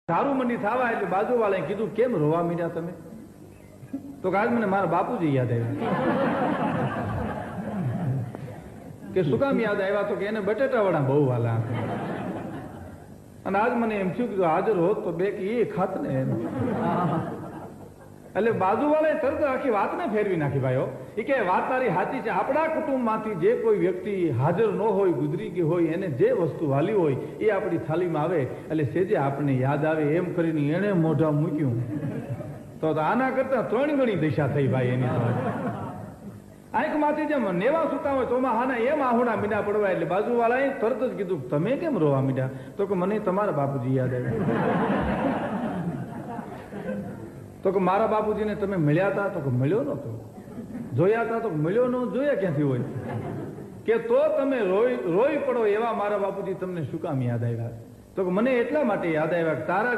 ધારું મંડી થવા એટલે બાજુવાળાએ કીધું કેમ રોવા મીડ્યા તમે? તો આજ મને મારા બાપુજી યાદ આવ્યા કે શું કામ યાદ આવ્યા? તો કે એને બટેટા વડા બહુ વાલા અને આજ મને એમ થયું કે હાજર હોત તો બે કે એ ખાત ને એટલે બાજુવાળાએ તરત આખી વાતને ફેરવી નાખી ભાઈઓ. એ કે વાત તારી સાચી છે. આપણા કુટુંબમાંથી જે કોઈ વ્યક્તિ હાજર ન હોય, ગુજરી ગઈ હોય, એને જે વસ્તુ વાલી હોય એ આપણી થાળીમાં આવે એટલે સેજે આપણને યાદ આવે એમ કરીને એને મોઢા મૂક્યું તો આના કરતા 3 ગણી દિશા થઈ ભાઈ એની. તો આંખમાંથી જેમ નેવા સુતા હોય તો હાના એમ આહુડા મીડા પડવા એટલે બાજુવાળાએ તરત જ કીધું તમે કેમ રોવા મીડા? તો કે મને તમારા બાપુજી યાદ આવ્યા. તો કે મારા બાપુજીને તમે મળ્યા હતા? તો કે મળ્યો નતો. જોયા હતા? તો મળ્યો ન. જોયા ક્યાંથી હોય? કે તો તમે રોઈ પડો એવા મારા બાપુજી તમને શું કામ યાદ આવ્યા? તો કે મને એટલા માટે યાદ આવ્યા કે તારા